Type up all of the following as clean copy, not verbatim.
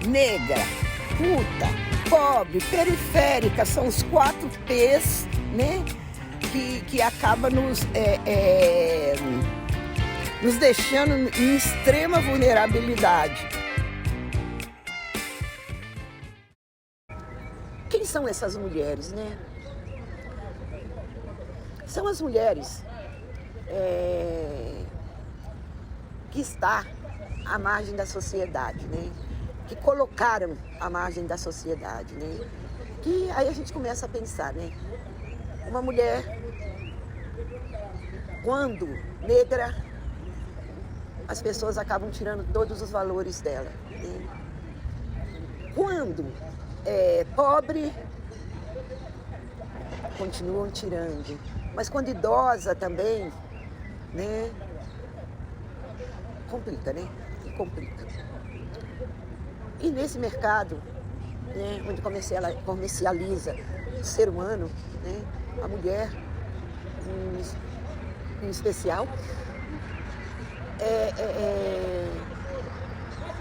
negra, puta, pobre, periférica, são os 4 P's, né, que acaba nos deixando em extrema vulnerabilidade. Quem são essas mulheres, né? São as mulheres que estão à margem da sociedade, né? Que colocaram à margem da sociedade, né? Que aí a gente começa a pensar, né? Uma mulher, quando negra, as pessoas acabam tirando todos os valores dela, né? Quando é pobre, continuam tirando. Mas quando idosa também, né? Complica, né? Complica. E nesse mercado, né, onde comercializa o ser humano, né, a mulher em especial,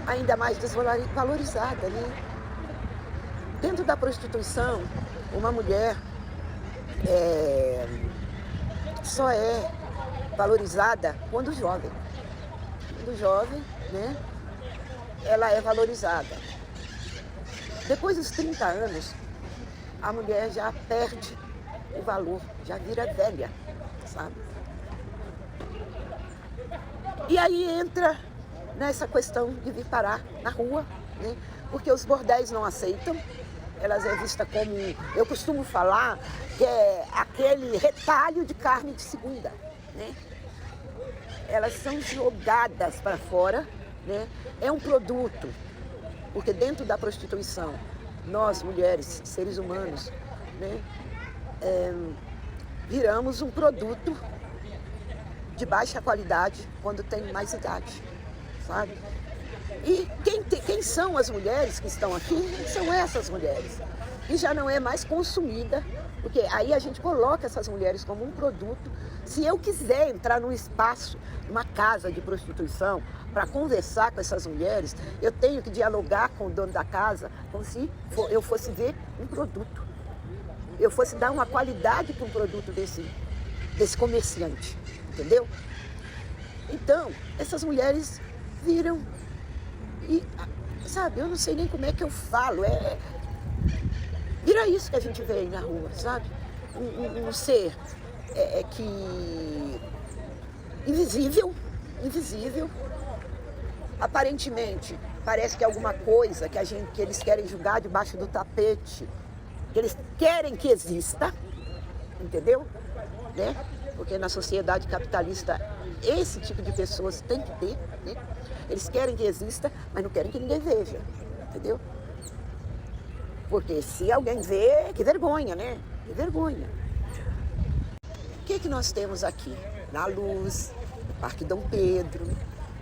ainda mais desvalorizada, né? Dentro da prostituição, uma mulher só é valorizada quando jovem. Quando jovem, né, ela é valorizada. Depois dos 30 anos, a mulher já perde o valor, já vira velha, sabe? E aí entra nessa questão de vir parar na rua, né? Porque os bordéis não aceitam. Elas é vista como, eu costumo falar, que é aquele retalho de carne de segunda, né? Elas são jogadas para fora, né? É um produto, porque dentro da prostituição, nós mulheres, seres humanos, né, viramos um produto de baixa qualidade quando tem mais idade, sabe? E quem são as mulheres que estão aqui? São essas mulheres. E já não é mais consumida, porque aí a gente coloca essas mulheres como um produto. Se eu quiser entrar num espaço, numa casa de prostituição, para conversar com essas mulheres, eu tenho que dialogar com o dono da casa como se eu fosse ver um produto. Eu fosse dar uma qualidade para um produto desse comerciante, entendeu? Então, essas mulheres viram e, sabe, eu não sei nem como é que eu falo, vira isso que a gente vê aí na rua, sabe? Um ser que invisível, aparentemente parece que é alguma coisa que eles querem jogar debaixo do tapete, que eles querem que exista, entendeu? Né? Porque na sociedade capitalista esse tipo de pessoas tem que ter, né? Eles querem que exista, mas não querem que ninguém veja, entendeu? Porque se alguém vê, que vergonha, né? Que vergonha. O que nós temos aqui? Na Luz, no Parque Dom Pedro,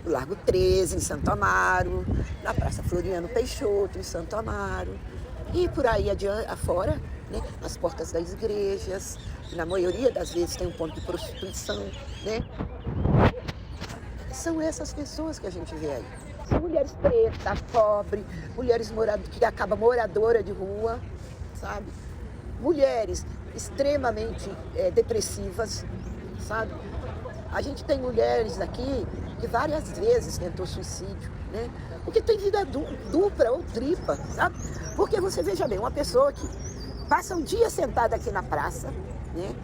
no Largo 13, em Santo Amaro, na Praça Floriano Peixoto, em Santo Amaro, e por aí afora, né? Nas portas das igrejas, que na maioria das vezes tem um ponto de prostituição, né? São essas pessoas que a gente vê aí. São mulheres pretas, pobres, mulheres que acabam moradora de rua, sabe? Mulheres extremamente depressivas, sabe? A gente tem mulheres aqui que várias vezes tentou suicídio, né? Porque tem vida dupla ou tripla, sabe? Porque você veja bem, uma pessoa que passa um dia sentada aqui na praça, né?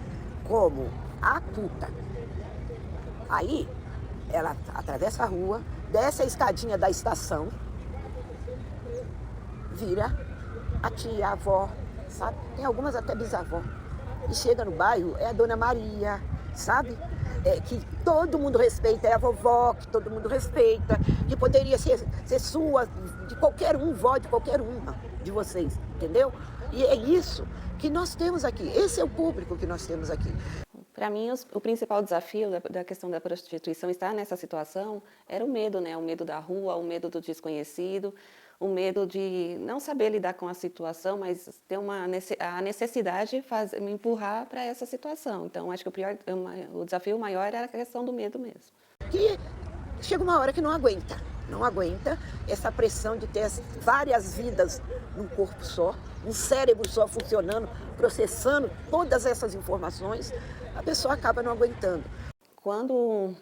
Como a puta. Aí ela atravessa a rua, desce a escadinha da estação, vira a tia, a avó, sabe? Tem algumas até bisavó. E chega no bairro, é a Dona Maria, sabe? Que todo mundo respeita, é a vovó, que todo mundo respeita, que poderia ser sua, de qualquer um, vó de qualquer uma de vocês, entendeu? E é isso que nós temos aqui, esse é o público que nós temos aqui. Para mim, o principal desafio da questão da prostituição, estar nessa situação, era o medo, né? O medo da rua, o medo do desconhecido, o medo de não saber lidar com a situação, mas ter a necessidade de me empurrar para essa situação. Então, acho que o desafio maior era a questão do medo mesmo. Que chega uma hora que não aguenta, não aguenta essa pressão de ter várias vidas num corpo só, um cérebro só funcionando, processando todas essas informações, a pessoa acaba não aguentando. Quando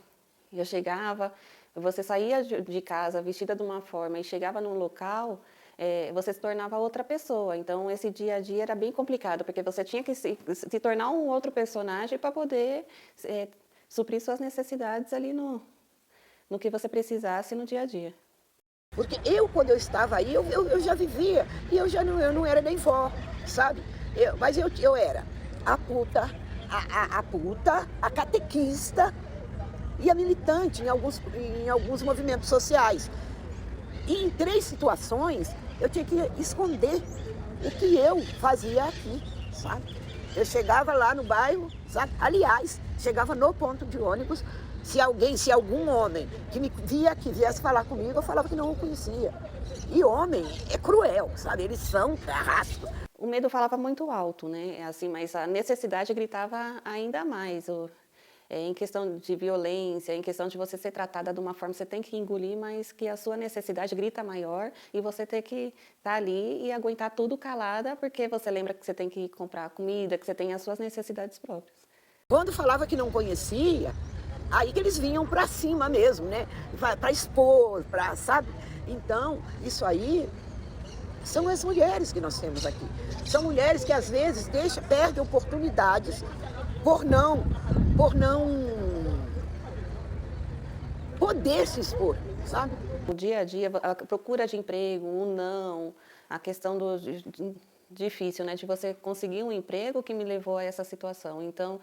eu chegava, você saía de casa vestida de uma forma e chegava num local, você se tornava outra pessoa. Então, esse dia a dia era bem complicado, porque você tinha que se tornar um outro personagem para poder suprir suas necessidades ali no que você precisasse no dia a dia. Porque quando eu estava aí, eu já vivia, e eu não era nem vó, sabe? Mas eu era a puta, a catequista e a militante em alguns movimentos sociais. E em 3 situações, eu tinha que esconder o que eu fazia aqui, sabe? Eu chegava lá no bairro, sabe? Aliás, chegava no ponto de ônibus, se algum homem que me via aqui viesse falar comigo, eu falava que não o conhecia. E homem é cruel, sabe? Eles são carrascos. O medo falava muito alto, né? Assim, mas a necessidade gritava ainda mais. Em questão de violência, em questão de você ser tratada de uma forma, você tem que engolir, mas que a sua necessidade grita maior e você tem que estar ali e aguentar tudo calada, porque você lembra que você tem que comprar comida, que você tem as suas necessidades próprias. Quando falava que não conhecia, aí que eles vinham para cima mesmo, né? Para expor, sabe? Então, isso aí são as mulheres que nós temos aqui. São mulheres que às vezes perdem oportunidades por não poder se expor, sabe? O dia a dia, a procura de emprego, o não, a questão difícil, né, de você conseguir um emprego que me levou a essa situação. Então,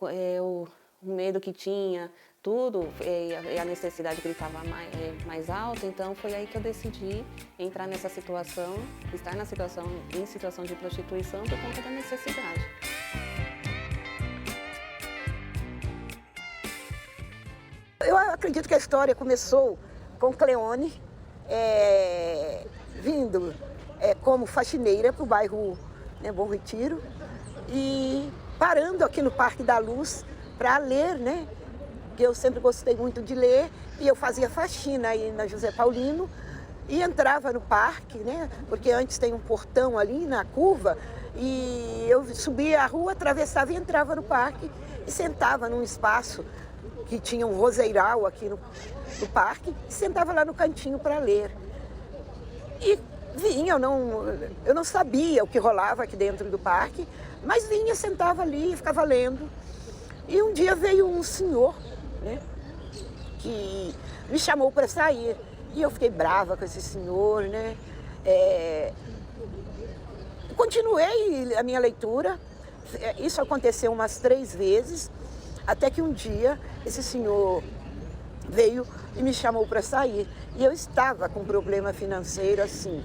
o medo que tinha, tudo, e a necessidade gritava mais alto, então foi aí que eu decidi entrar nessa situação, estar em situação de prostituição por conta da necessidade. Eu acredito que a história começou com Cleone vindo como faxineira para o bairro, né, Bom Retiro, e parando aqui no Parque da Luz para ler, né? Que eu sempre gostei muito de ler, e eu fazia faxina aí na José Paulino e entrava no parque, né? Porque antes tem um portão ali na curva, e eu subia a rua, atravessava e entrava no parque e sentava num espaço que tinha um roseiral aqui no parque, e sentava lá no cantinho para ler. E vinha, eu não sabia o que rolava aqui dentro do parque, mas vinha, sentava ali e ficava lendo. E um dia veio um senhor, né, que me chamou para sair. E eu fiquei brava com esse senhor, né? Continuei a minha leitura. Isso aconteceu umas 3 vezes. Até que um dia esse senhor veio e me chamou para sair. E eu estava com um problema financeiro, assim.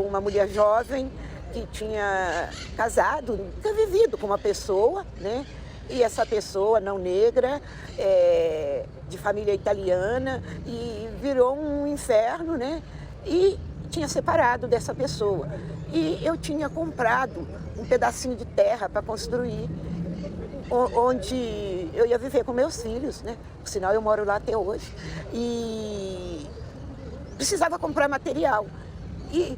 Uma mulher jovem que tinha casado, tinha vivido com uma pessoa, né? E essa pessoa não negra, de família italiana, e virou um inferno, né? E tinha separado dessa pessoa. E eu tinha comprado um pedacinho de terra para construir, onde eu ia viver com meus filhos, né? Por sinal, eu moro lá até hoje. E precisava comprar material. E,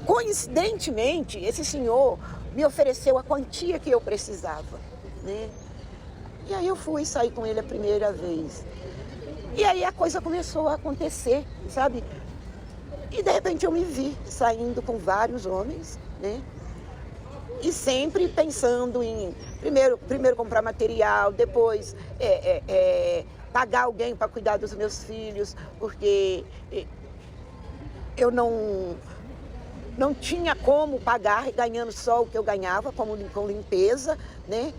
coincidentemente, esse senhor me ofereceu a quantia que eu precisava, né? E aí eu fui sair com ele a primeira vez. E aí a coisa começou a acontecer, sabe? E de repente eu me vi saindo com vários homens, né? E sempre pensando em primeiro comprar material, depois pagar alguém para cuidar dos meus filhos, porque eu não tinha como pagar ganhando só o que eu ganhava com limpeza, né,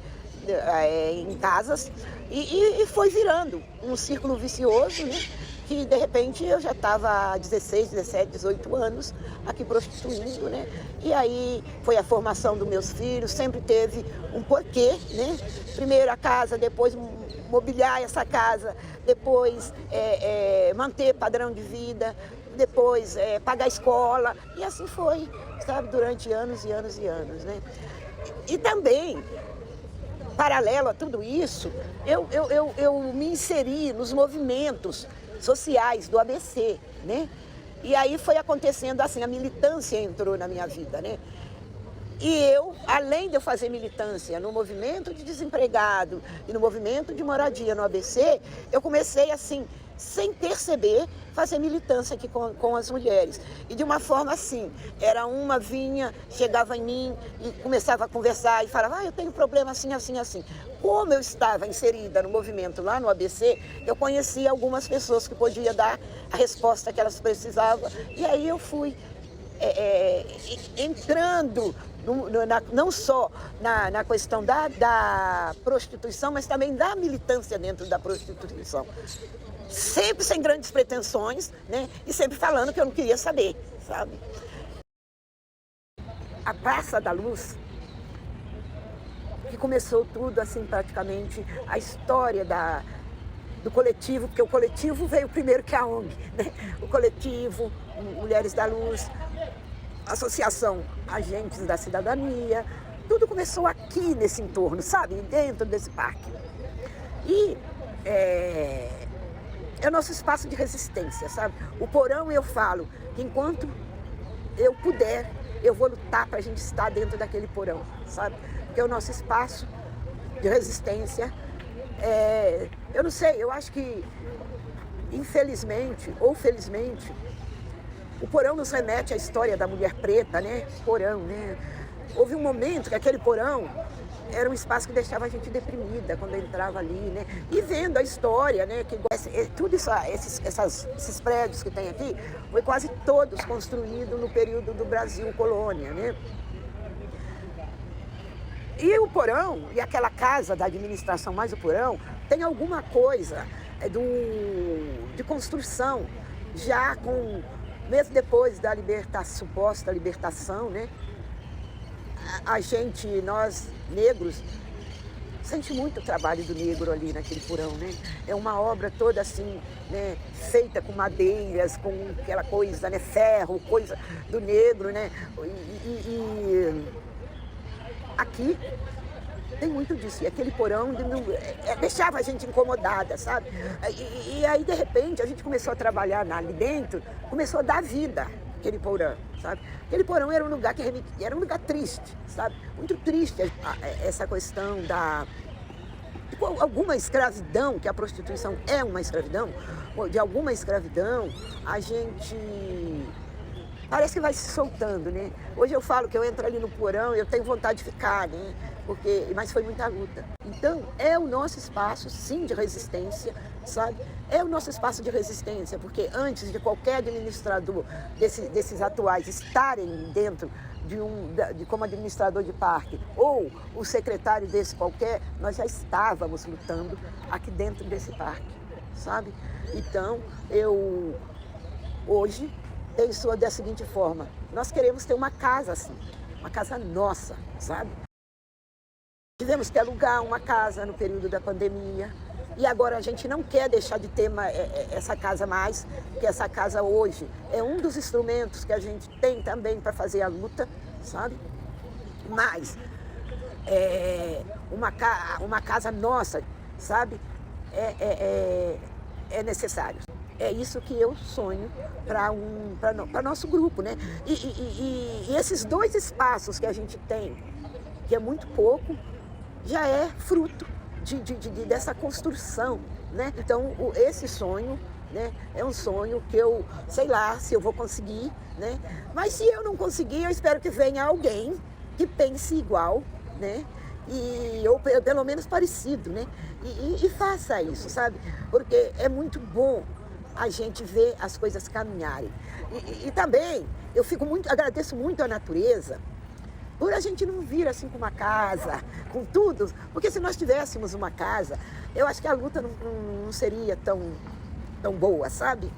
em casas. E foi virando um círculo vicioso, né? Que de repente eu já estava há 16, 17, 18 anos aqui prostituindo, né? E aí foi a formação dos meus filhos, sempre teve um porquê, né? Primeiro a casa, depois mobiliar essa casa, depois manter padrão de vida, depois pagar a escola, e assim foi, sabe, durante anos e anos e anos, né? E também, paralelo a tudo isso, eu me inseri nos movimentos sociais do ABC, né? E aí foi acontecendo assim, a militância entrou na minha vida, né? E eu, além de eu fazer militância no movimento de desempregado e no movimento de moradia no ABC, eu comecei assim, sem perceber, fazer militância aqui com as mulheres. E de uma forma assim, era uma vinha, chegava em mim e começava a conversar e falava, eu tenho problema assim, assim, assim. Como eu estava inserida no movimento lá no ABC, eu conhecia algumas pessoas que podiam dar a resposta que elas precisavam. E aí eu fui entrando não só na questão da prostituição, mas também da militância dentro da prostituição. Sempre sem grandes pretensões, né? E sempre falando que eu não queria saber, sabe? A Praça da Luz, que começou tudo assim praticamente, a história do coletivo, porque o coletivo veio primeiro que a ONG, né? O coletivo, Mulheres da Luz, Associação Agentes da Cidadania, tudo começou aqui nesse entorno, sabe? Dentro desse parque. E é o nosso espaço de resistência, sabe? O porão, eu falo que enquanto eu puder, eu vou lutar para a gente estar dentro daquele porão, sabe? Porque é o nosso espaço de resistência. Eu não sei, eu acho que, infelizmente ou felizmente, o porão nos remete à história da mulher preta, né? Porão, né? Houve um momento que aquele porão era um espaço que deixava a gente deprimida quando entrava ali, né? E vendo a história, né? Que tudo isso, esses prédios que tem aqui, foi quase todos construídos no período do Brasil colônia, né? E o porão, e aquela casa da administração mais o porão, tem alguma coisa de construção, já mesmo depois da suposta libertação, né? Nós negros, sente muito o trabalho do negro ali naquele porão, né? É uma obra toda assim, né? Feita com madeiras, com aquela coisa, né? Ferro, coisa do negro, né? E aqui tem muito disso. E aquele porão deixava a gente incomodada, sabe? E aí, de repente, a gente começou a trabalhar ali dentro, começou a dar vida aquele porão, sabe? Aquele porão era um lugar era um lugar triste, sabe? Muito triste essa questão de alguma escravidão, que a prostituição é uma escravidão, de alguma escravidão, a gente parece que vai se soltando, né? Hoje eu falo que eu entro ali no porão e eu tenho vontade de ficar, né? Mas foi muita luta. Então, é o nosso espaço, sim, de resistência, sabe? É o nosso espaço de resistência, porque antes de qualquer administrador desses atuais estarem dentro como administrador de parque, ou o secretário desse qualquer, nós já estávamos lutando aqui dentro desse parque, sabe? Então, eu hoje penso da seguinte forma, nós queremos ter uma casa assim, uma casa nossa, sabe? Tivemos que alugar uma casa no período da pandemia e agora a gente não quer deixar de ter essa casa mais, porque essa casa hoje é um dos instrumentos que a gente tem também para fazer a luta, sabe? Mas uma casa nossa, sabe? É necessário. É isso que eu sonho para nosso grupo, né? E esses dois espaços que a gente tem, que é muito pouco, já é fruto dessa construção, né? Então, esse sonho, né, é um sonho que eu, sei lá se eu vou conseguir, né? Mas se eu não conseguir, eu espero que venha alguém que pense igual, né? Ou pelo menos parecido, né? E faça isso, sabe? Porque é muito bom a gente ver as coisas caminharem. E também, agradeço muito a natureza, por a gente não vir assim com uma casa, com tudo, porque se nós tivéssemos uma casa, eu acho que a luta não seria tão boa, sabe?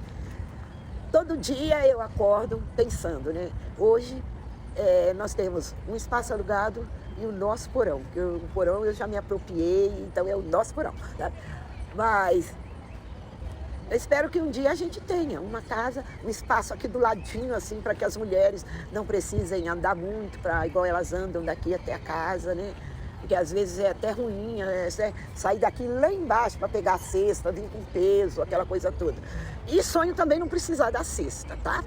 Todo dia eu acordo pensando, né? Hoje nós temos um espaço alugado e o nosso porão, que o porão eu já me apropriei, então é o nosso porão, tá? Mas eu espero que um dia a gente tenha uma casa, um espaço aqui do ladinho, assim, para que as mulheres não precisem andar muito, igual elas andam daqui até a casa, né? porque às vezes é até ruim, sair daqui lá embaixo para pegar a cesta, vir com peso, aquela coisa toda. E sonho também não precisar da cesta, tá?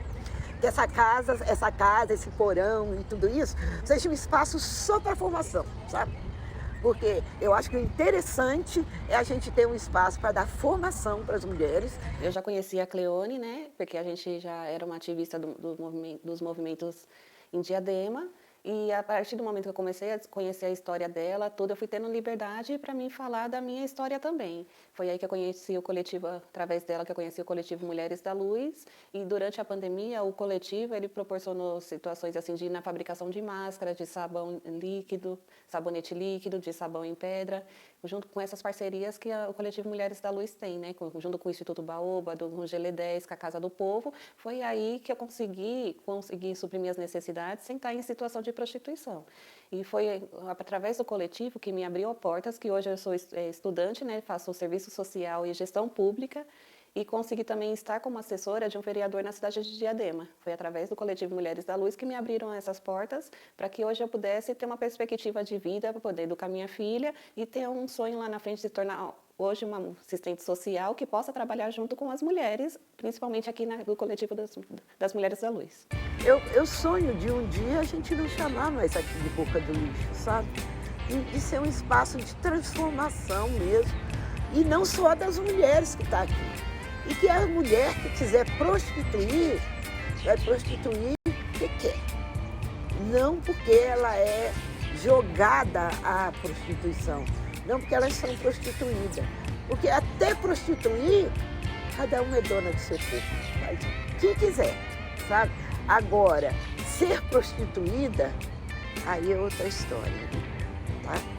Que essa casa, esse porão e tudo isso, seja um espaço só para formação, sabe? Porque eu acho que o interessante é a gente ter um espaço para dar formação para as mulheres. Eu já conhecia a Cleone, né? Porque a gente já era uma ativista dos movimentos em Diadema. E a partir do momento que eu comecei a conhecer a história dela, tudo, eu fui tendo liberdade para mim falar da minha história também. Foi aí que eu conheci o coletivo, através dela, que eu conheci o coletivo Mulheres da Luz. E durante a pandemia, o coletivo, ele proporcionou situações assim na fabricação de máscaras, de sabão líquido, sabonete líquido, de sabão em pedra, junto com essas parcerias que o coletivo Mulheres da Luz tem, né? Junto com o Instituto Baoba, do GL10, com a Casa do Povo. Foi aí que eu consegui suprir minhas necessidades sem estar em situação de prostituição. E foi através do coletivo que me abriu portas, que hoje eu sou estudante, né, faço serviço social e gestão pública, e consegui também estar como assessora de um vereador na cidade de Diadema. Foi através do coletivo Mulheres da Luz que me abriram essas portas para que hoje eu pudesse ter uma perspectiva de vida, para poder educar minha filha e ter um sonho lá na frente de se tornar hoje uma assistente social que possa trabalhar junto com as mulheres, principalmente aqui no coletivo das Mulheres da Luz. Eu sonho de um dia a gente não chamar mais aqui de boca do lixo, sabe? De ser um espaço de transformação mesmo. E não só das mulheres que estão aqui. E que a mulher que quiser prostituir, vai prostituir porque quer. Não porque ela é jogada à prostituição. Não porque elas são prostituídas. Porque até prostituir, cada uma é dona do seu corpo. Faz o que quiser, sabe? Agora, ser prostituída, aí é outra história, né? Tá?